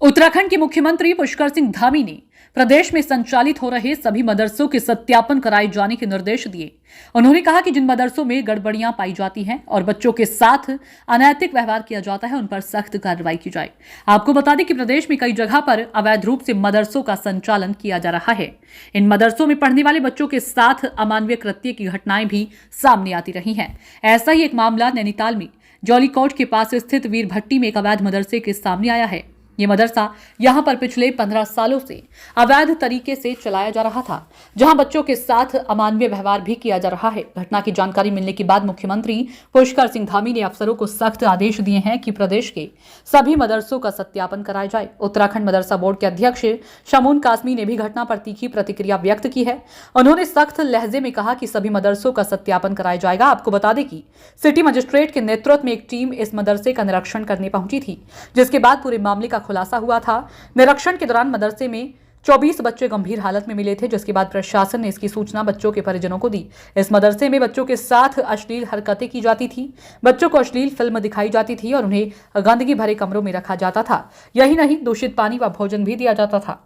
उत्तराखंड के मुख्यमंत्री पुष्कर सिंह धामी ने प्रदेश में संचालित हो रहे सभी मदरसों के सत्यापन कराए जाने के निर्देश दिए। उन्होंने कहा कि जिन मदरसों में गड़बड़ियां पाई जाती हैं और बच्चों के साथ अनैतिक व्यवहार किया जाता है, उन पर सख्त कार्रवाई की जाए। आपको बता दें कि प्रदेश में कई जगह पर अवैध रूप से मदरसों का संचालन किया जा रहा है। इन मदरसों में पढ़ने वाले बच्चों के साथ अमानवीय कृत्य की घटनाएं भी सामने आती रही हैं। ऐसा ही एक मामला नैनीताल में जौलीकोट के पास स्थित वीर भट्टी में एक अवैध मदरसे के सामने आया है। ये मदरसा यहां पर पिछले 15 सालों से अवैध तरीके से चलाया जा रहा था, जहां बच्चों के साथ अमानवीय व्यवहार भी किया जा रहा है। घटना की जानकारी मिलने के बाद मुख्यमंत्री पुष्कर सिंह धामी ने अफसरों को सख्त आदेश दिए हैं कि प्रदेश के सभी मदरसों का सत्यापन कराया जाए। उत्तराखंड मदरसा बोर्ड के अध्यक्ष शमून कासमी ने भी घटना पर तीखी प्रतिक्रिया व्यक्त की है। उन्होंने सख्त लहजे में कहा कि सभी मदरसों का सत्यापन कराया जाएगा। आपको बता दें कि सिटी मजिस्ट्रेट के नेतृत्व में एक टीम इस मदरसे का निरीक्षण करने पहुंची थी, जिसके बाद पूरे मामले का खुलासा हुआ था। निरीक्षण के दौरान मदरसे में 24 बच्चे गंभीर हालत में मिले थे, जिसके बाद प्रशासन ने इसकी सूचना बच्चों के परिजनों को दी। इस मदरसे में बच्चों के साथ अश्लील हरकतें की जाती थी, बच्चों को अश्लील फिल्म दिखाई जाती थी और उन्हें गंदगी भरे कमरों में रखा जाता था। यही नहीं, दूषित पानी व भोजन भी दिया जाता था।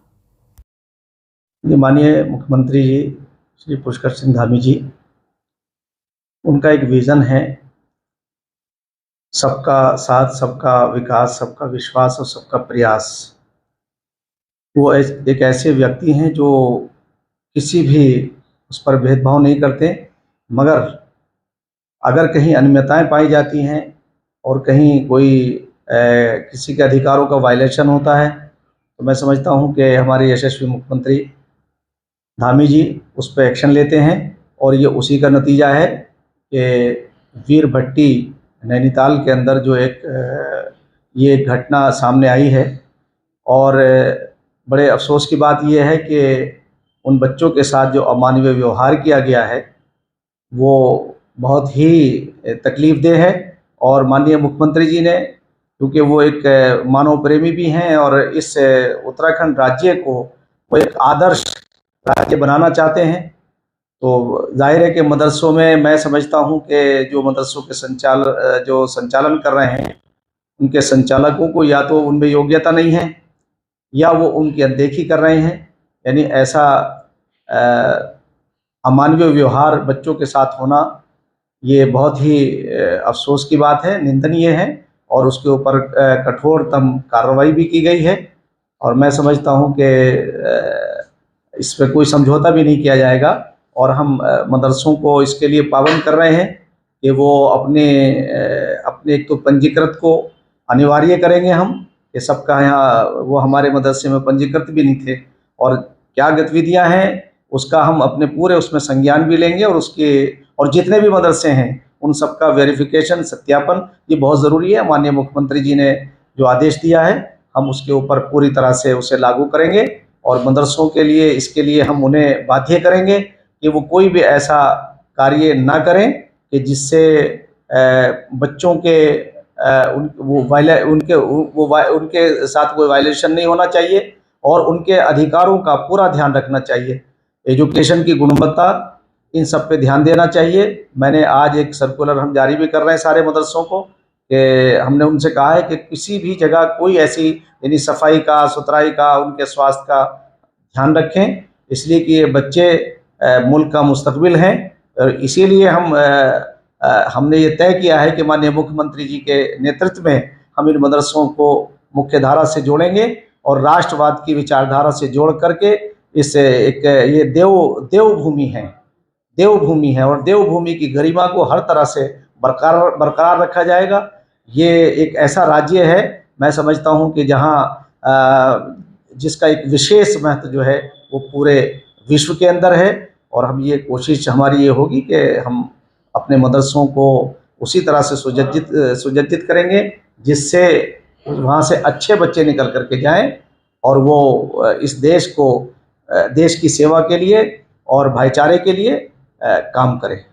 माननीय मुख्यमंत्री जी श्री पुष्कर सिंह धामी जी, उनका एक विजन है, सबका साथ, सबका विकास, सबका विश्वास और सबका प्रयास। वो एक ऐसे व्यक्ति हैं जो किसी भी उस पर भेदभाव नहीं करते, मगर अगर कहीं अनियमितताएं पाई जाती हैं और कहीं कोई किसी के अधिकारों का वायलेशन होता है, तो मैं समझता हूं कि हमारे यशस्वी मुख्यमंत्री धामी जी उस पर एक्शन लेते हैं। और ये उसी का नतीजा है कि वीर भट्टी नैनीताल के अंदर जो ये घटना सामने आई है। और बड़े अफसोस की बात यह है कि उन बच्चों के साथ जो अमानवीय व्यवहार किया गया है वो बहुत ही तकलीफदेह है। और माननीय मुख्यमंत्री जी ने, क्योंकि वो एक मानव प्रेमी भी हैं और इस उत्तराखंड राज्य को वो एक आदर्श राज्य बनाना चाहते हैं, तो जाहिर है कि मदरसों में मैं समझता हूं कि जो मदरसों के संचालन कर रहे हैं, उनके संचालकों को या तो उनमें योग्यता नहीं है या वो उनकी अनदेखी कर रहे हैं। यानी ऐसा अमानवीय व्यवहार बच्चों के साथ होना ये बहुत ही अफसोस की बात है, निंदनीय है, और उसके ऊपर कठोरतम कार्रवाई भी की गई है। और मैं समझता हूं कि इस पर कोई समझौता भी नहीं किया जाएगा। और हम मदरसों को इसके लिए पाबंद कर रहे हैं कि वो अपने एक तो पंजीकृत को अनिवार्य करेंगे हम, ये सबका यहाँ, वो हमारे मदरसे में पंजीकृत भी नहीं थे, और क्या गतिविधियां हैं उसका हम अपने पूरे उसमें संज्ञान भी लेंगे। और जितने भी मदरसे हैं उन सबका वेरिफिकेशन, सत्यापन ये बहुत ज़रूरी है। माननीय मुख्यमंत्री जी ने जो आदेश दिया है, हम उसके ऊपर पूरी तरह से उसे लागू करेंगे। और मदरसों के लिए, इसके लिए हम उन्हें बाध्य करेंगे कि वो कोई भी ऐसा कार्य ना करें कि जिससे बच्चों के उनके साथ कोई वायलेशन नहीं होना चाहिए, और उनके अधिकारों का पूरा ध्यान रखना चाहिए। एजुकेशन की गुणवत्ता, इन सब पे ध्यान देना चाहिए। मैंने आज एक सर्कुलर हम जारी भी कर रहे हैं सारे मदरसों को, कि हमने उनसे कहा है कि किसी भी जगह कोई ऐसी, यानी सफाई का, सुथराई का, उनके स्वास्थ्य का ध्यान रखें, इसलिए कि ये बच्चे मुल्क का मुस्तकबिल हैं। और इसीलिए हमने ये तय किया है कि माननीय मुख्यमंत्री जी के नेतृत्व में हम इन मदरसों को मुख्य धारा से जोड़ेंगे और राष्ट्रवाद की विचारधारा से जोड़ करके ये देवभूमि है और देवभूमि की गरिमा को हर तरह से बरकरार रखा जाएगा। ये एक ऐसा राज्य है, मैं समझता हूँ कि जहाँ जिसका एक विशेष महत्व जो है वो पूरे विश्व के अंदर है। और हम ये कोशिश हमारी ये होगी कि हम अपने मदरसों को उसी तरह से सुसज्जित करेंगे जिससे वहाँ से अच्छे बच्चे निकल करके जाएं और वो इस देश की सेवा के लिए और भाईचारे के लिए काम करें।